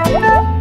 Hello!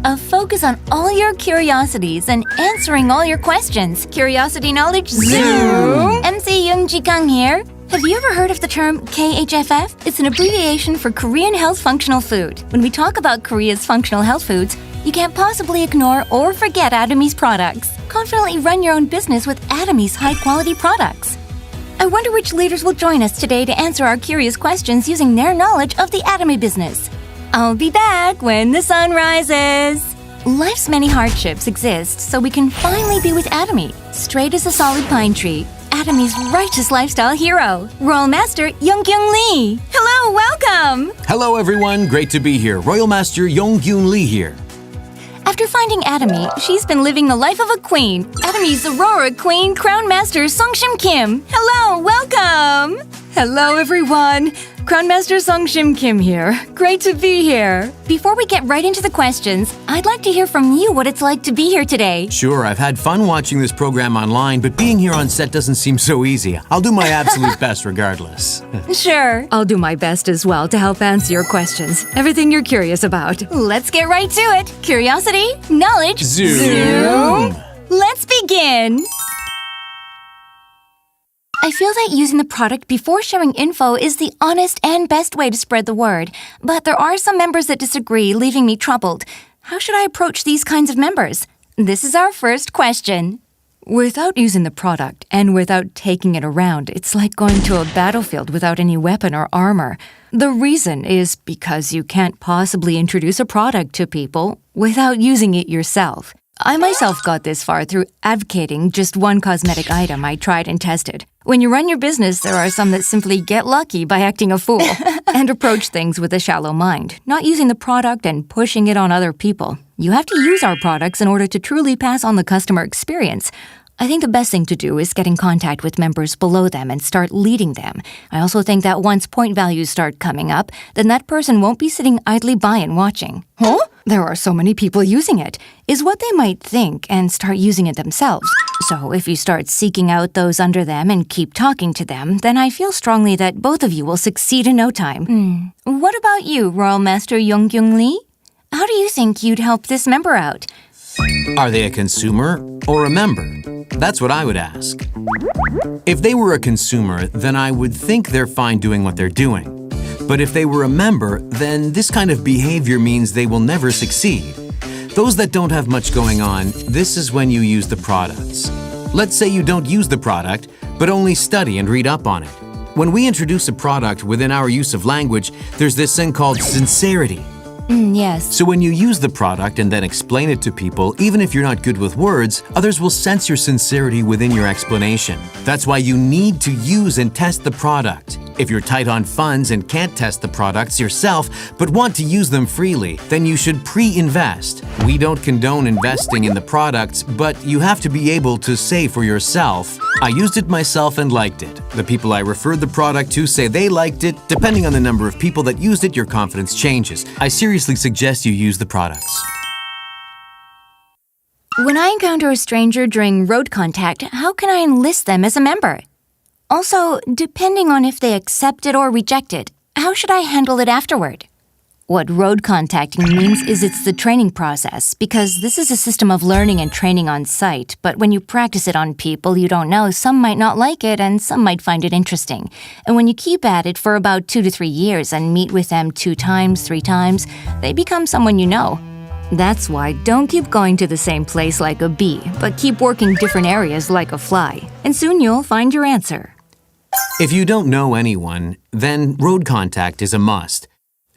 A focus on all your curiosities and answering all your questions. Curiosity Knowledge Zoom! MC Young Ji-kang here. Have you ever heard of the term KHFF? It's an abbreviation for Korean Health Functional Food. When we talk about Korea's functional health foods, you can't possibly ignore or forget ATOMY's products. Confidently run your own business with ATOMY's high-quality products. I wonder which leaders will join us today to answer our curious questions using their knowledge of the ATOMY business. I'll be back when the sun rises. Life's many hardships exist so we can finally be with ATOMY, straight as a solid pine tree. ATOMY's righteous lifestyle hero, Royal Master Yong-kyung Lee. Hello, welcome! Hello everyone, great to be here. Royal Master Yong-kyung Lee here. After finding ATOMY, she's been living the life of a queen. ATOMY's Aurora Queen Crown Master Songshim Kim. Hello, welcome! Hello everyone. Crown Master Songshim Kim here. Great to be here. Before we get right into the questions, I'd like to hear from you what it's like to be here today. Sure, I've had fun watching this program online, but being here on set doesn't seem so easy. I'll do my absolute best regardless. Sure. I'll do my best as well to help answer your questions. Everything you're curious about. Let's get right to it. Curiosity, knowledge, Zoom. Let's begin. I feel that using the product before sharing info is the honest and best way to spread the word. But there are some members that disagree, leaving me troubled. How should I approach these kinds of members? This is our first question. Without using the product and without taking it around, it's like going to a battlefield without any weapon or armor. The reason is because you can't possibly introduce a product to people without using it yourself. I myself got this far through advocating just one cosmetic item I tried and tested. When you run your business, there are some that simply get lucky by acting a fool and approach things with a shallow mind, not using the product and pushing it on other people. You have to use our products in order to truly pass on the customer experience. I think the best thing to do is get in contact with members below them and start leading them. I also think that once point values start coming up, then that person won't be sitting idly by and watching. Huh? There are so many people using it, is what they might think and start using it themselves. So if you start seeking out those under them and keep talking to them, then I feel strongly that both of you will succeed in no time. What about you, Royal Master Yong-kyung Lee? How do you think you'd help this member out? Are they a consumer or a member? That's what I would ask. If they were a consumer, then I would think they're fine doing what they're doing. But if they were a member, then this kind of behavior means they will never succeed. Those that don't have much going on, this is when you use the products. Let's say you don't use the product, but only study and read up on it. When we introduce a product within our use of language, there's this thing called sincerity. Yes. So when you use the product and then explain it to people, even if you're not good with words, others will sense your sincerity within your explanation. That's why you need to use and test the product. If you're tight on funds and can't test the products yourself, but want to use them freely, then you should pre-invest. We don't condone investing in the products, but you have to be able to say for yourself, I used it myself and liked it. The people I referred the product to say they liked it. Depending on the number of people that used it, your confidence changes. I seriously suggest you use the products. When I encounter a stranger during road contact, how can I enlist them as a member? Also, depending on if they accept it or reject it, how should I handle it afterward? What road contacting means is it's the training process, because this is a system of learning and training on site, but when you practice it on people you don't know, some might not like it and some might find it interesting. And when you keep at it for about 2 to 3 years and meet with them 2 times, 3 times, they become someone you know. That's why don't keep going to the same place like a bee, but keep working different areas like a fly, and soon you'll find your answer. If you don't know anyone, then road contact is a must.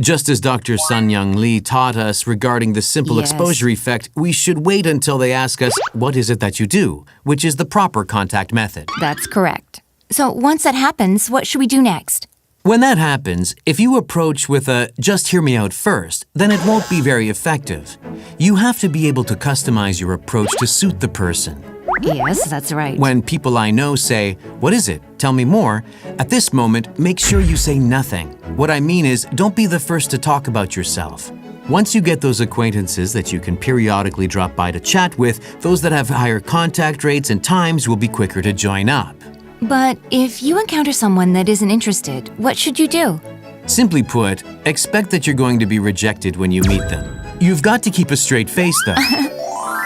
Just as Dr. Sun Young Lee taught us regarding the simple exposure effect, we should wait until they ask us, what is it that you do? Which is the proper contact method. That's correct. So once that happens, what should we do next? When that happens, if you approach with a, just hear me out first, then it won't be very effective. You have to be able to customize your approach to suit the person. Yes, that's right. When people I know say, what is it? Tell me more. At this moment, make sure you say nothing. What I mean is, don't be the first to talk about yourself. Once you get those acquaintances that you can periodically drop by to chat with, those that have higher contact rates and times will be quicker to join up. But if you encounter someone that isn't interested, what should you do? Simply put, expect that you're going to be rejected when you meet them. You've got to keep a straight face, though.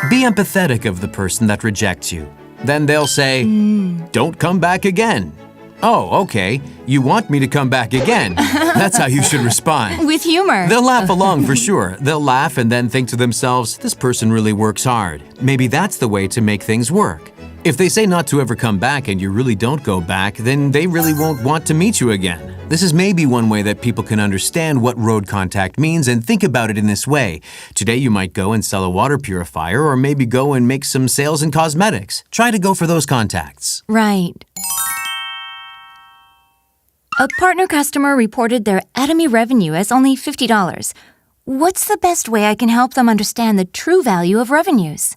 Be empathetic of the person that rejects you. Then they'll say, "Don't come back again." "Oh, okay. You want me to come back again." That's how you should respond. With humor. They'll laugh along for sure. They'll laugh and then think to themselves, "This person really works hard. Maybe that's the way to make things work." If they say not to ever come back and you really don't go back, then they really won't want to meet you again. This is maybe one way that people can understand what road contact means and think about it in this way. Today you might go and sell a water purifier or maybe go and make some sales in cosmetics. Try to go for those contacts. Right. A partner customer reported their ATOMY revenue as only $50. What's the best way I can help them understand the true value of revenues?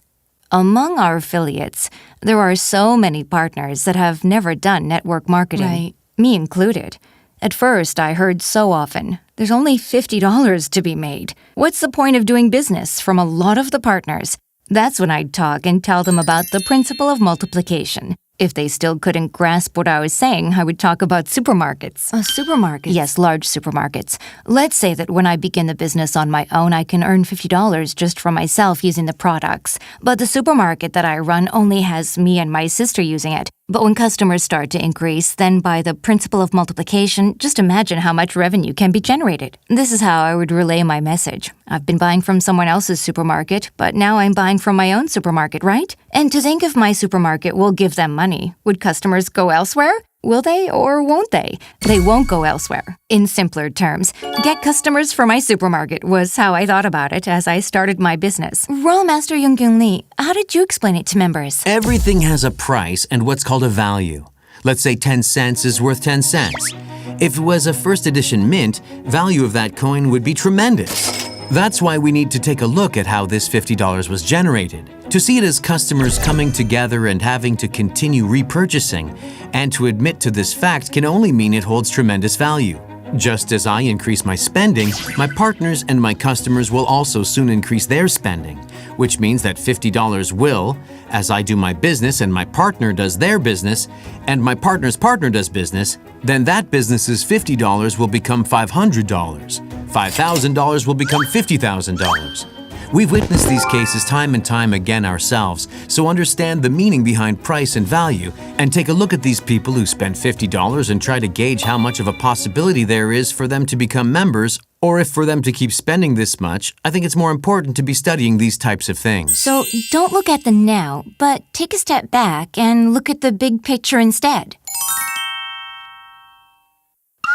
Among our affiliates, there are so many partners that have never done network marketing, Right. me included. At first, I heard so often, "There's only $50 to be made. What's the point of doing business?" from a lot of the partners. That's when I'd talk and tell them about the principle of multiplication. If they still couldn't grasp what I was saying, I would talk about supermarkets. A supermarket? Yes, large supermarkets. Let's say that when I begin the business on my own, I can earn $50 just from myself using the products. But the supermarket that I run only has me and my sister using it. But when customers start to increase, then by the principle of multiplication, just imagine how much revenue can be generated. This is how I would relay my message. I've been buying from someone else's supermarket, but now I'm buying from my own supermarket, right? And to think if my supermarket will give them money, would customers go elsewhere? Will they or won't they? They won't go elsewhere. In simpler terms, get customers for my supermarket was how I thought about it as I started my business. Royal Master Young-Kyung Lee, how did you explain it to members? Everything has a price and what's called a value. Let's say 10 cents is worth 10 cents. If it was a first edition mint, value of that coin would be tremendous. That's why we need to take a look at how this $50 was generated. To see it as customers coming together and having to continue repurchasing, and to admit to this fact can only mean it holds tremendous value. Just as I increase my spending, my partners and my customers will also soon increase their spending, which means that $50 will, as I do my business and my partner does their business, and my partner's partner does business, then that business's $50 will become $500. $5,000 will become $50,000. We've witnessed these cases time and time again ourselves, so understand the meaning behind price and value, and take a look at these people who spend $50 and try to gauge how much of a possibility there is for them to become members, or if for them to keep spending this much. I think it's more important to be studying these types of things. So don't look at the now, but take a step back and look at the big picture instead.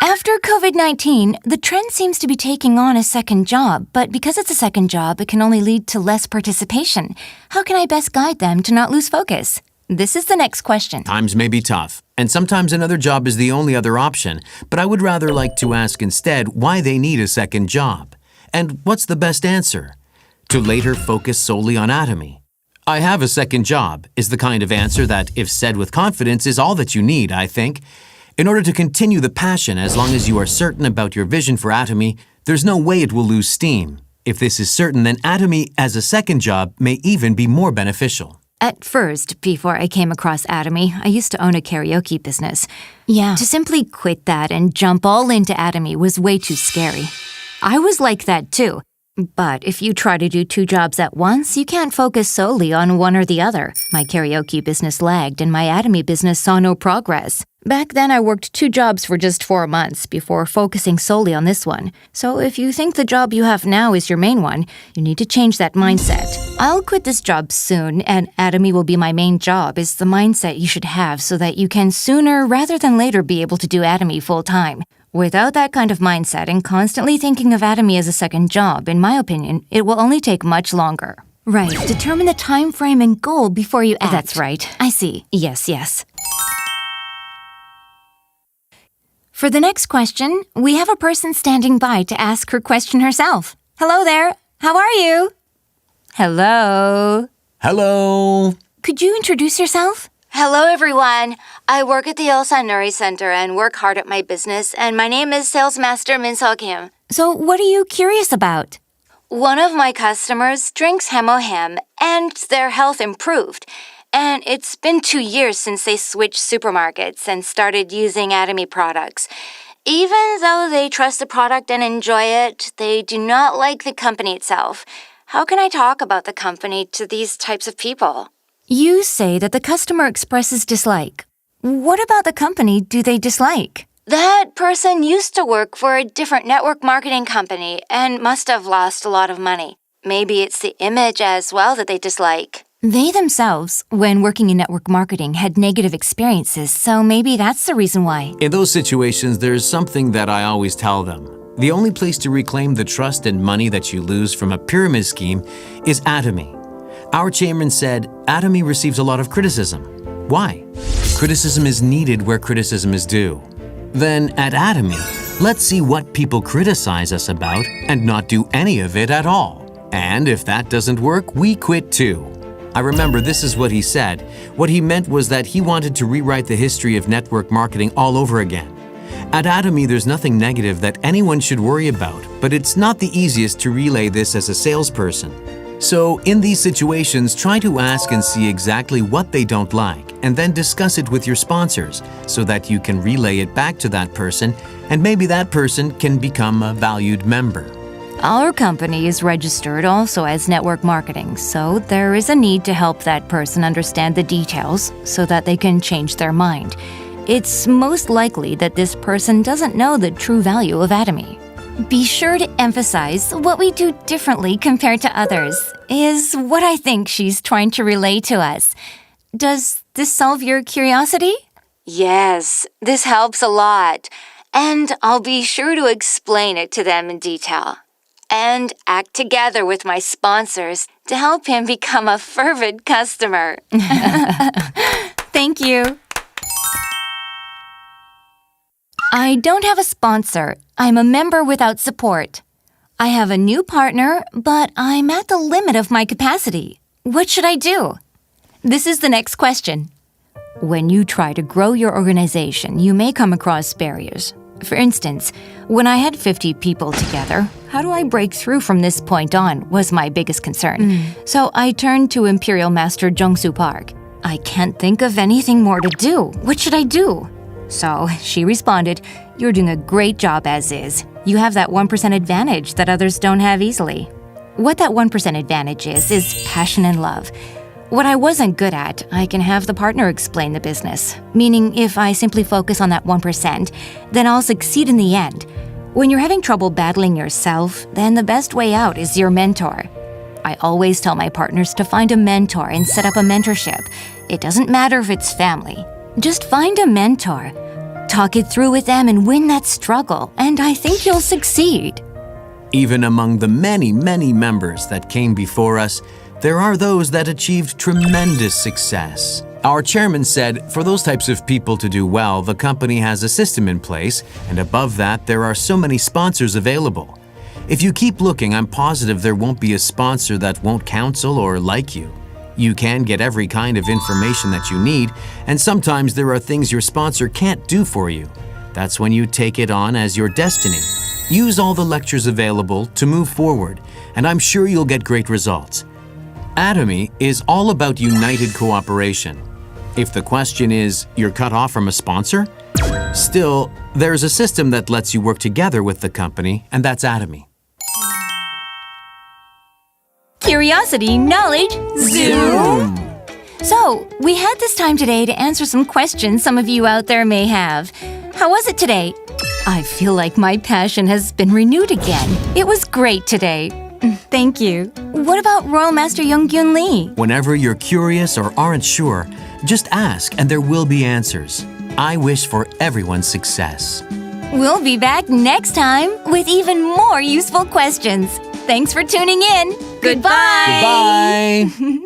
After COVID-19, the trend seems to be taking on a second job, but because it's a second job, it can only lead to less participation. How can I best guide them to not lose focus? This is the next question. Times may be tough, and sometimes another job is the only other option, but I would rather like to ask instead why they need a second job. And what's the best answer? To later focus solely on ATOMY. "I have a second job" is the kind of answer that, if said with confidence, is all that you need, I think. In order to continue the passion, as long as you are certain about your vision for ATOMY, there's no way it will lose steam. If this is certain, then ATOMY as a second job may even be more beneficial. At first, before I came across ATOMY, I used to own a karaoke business. Yeah. To simply quit that and jump all into ATOMY was way too scary. I was like that too. But if you try to do two jobs at once, you can't focus solely on one or the other. My karaoke business lagged and my ATOMY business saw no progress. Back then, I worked two jobs for just 4 months before focusing solely on this one. So if you think the job you have now is your main one, you need to change that mindset. "I'll quit this job soon, and ATOMY will be my main job" is the mindset you should have so that you can sooner rather than later be able to do ATOMY full-time. Without that kind of mindset and constantly thinking of ATOMY as a second job, in my opinion, it will only take much longer. Right. Determine the time frame and goal before you act. That's right. I see. Yes. For the next question, we have a person standing by to ask her question herself. Hello there. How are you? Hello. Hello. Could you introduce yourself? Hello, everyone. I work at the Ilsan Nuri Center and work hard at my business, and my name is Sales Master Min Seo Kim. So what are you curious about? One of my customers drinks Hemohem, and their health improved. And it's been 2 years since they switched supermarkets and started using ATOMY products. Even though they trust the product and enjoy it, they do not like the company itself. How can I talk about the company to these types of people? You say that the customer expresses dislike. What about the company do they dislike? That person used to work for a different network marketing company and must have lost a lot of money. Maybe it's the image as well that they dislike. They themselves, when working in network marketing, had negative experiences, so maybe that's the reason why. In those situations, there's something that I always tell them. The only place to reclaim the trust and money that you lose from a pyramid scheme is ATOMY. Our chairman said ATOMY receives a lot of criticism. Why? Criticism is needed where criticism is due. Then at ATOMY, let's see what people criticize us about and not do any of it at all. And if that doesn't work, we quit too. I remember this is what he said. What he meant was that he wanted to rewrite the history of network marketing all over again. At ATOMY, there's nothing negative that anyone should worry about, but it's not the easiest to relay this as a salesperson. So in these situations, try to ask and see exactly what they don't like, and then discuss it with your sponsors so that you can relay it back to that person, and maybe that person can become a valued member. Our company is registered also as network marketing, so there is a need to help that person understand the details so that they can change their mind. It's most likely that this person doesn't know the true value of ATOMY. Be sure to emphasize what we do differently compared to others, is what I think she's trying to relay to us. Does this solve your curiosity? Yes, this helps a lot. And I'll be sure to explain it to them in detail. And act together with my sponsors to help him become a fervent customer. Thank you. I don't have a sponsor. I'm a member without support. I have a new partner, but I'm at the limit of my capacity. What should I do? This is the next question. When you try to grow your organization, you may come across barriers. For instance, when I had 50 people together, how do I break through from this point on was my biggest concern. So I turned to Imperial Master Jungsu Park. I can't think of anything more to do. What should I do? So she responded, "You're doing a great job as is. You have that 1% advantage that others don't have easily." What that 1% advantage is passion and love. What I wasn't good at, I can have the partner explain the business. Meaning, if I simply focus on that 1%, then I'll succeed in the end. When you're having trouble battling yourself, then the best way out is your mentor. I always tell my partners to find a mentor and set up a mentorship. It doesn't matter if it's family. Just find a mentor. Talk it through with them and win that struggle, and I think you'll succeed. Even among the many, many members that came before us, there are those that achieved tremendous success. Our chairman said, for those types of people to do well, the company has a system in place, and above that, there are so many sponsors available. If you keep looking, I'm positive there won't be a sponsor that won't counsel or like you. You can get every kind of information that you need, and sometimes there are things your sponsor can't do for you. That's when you take it on as your destiny. Use all the lectures available to move forward, and I'm sure you'll get great results. ATOMY is all about united cooperation. If the question is, you're cut off from a sponsor? Still, there's a system that lets you work together with the company, and that's ATOMY. Curiosity, knowledge, zoom! So, we had this time today to answer some questions some of you out there may have. How was it today? I feel like my passion has been renewed again. It was great today. Thank you. What about Royal Master Young-Gyun Lee? Whenever you're curious or aren't sure, just ask and there will be answers. I wish for everyone's success. We'll be back next time with even more useful questions. Thanks for tuning in. Goodbye. Goodbye.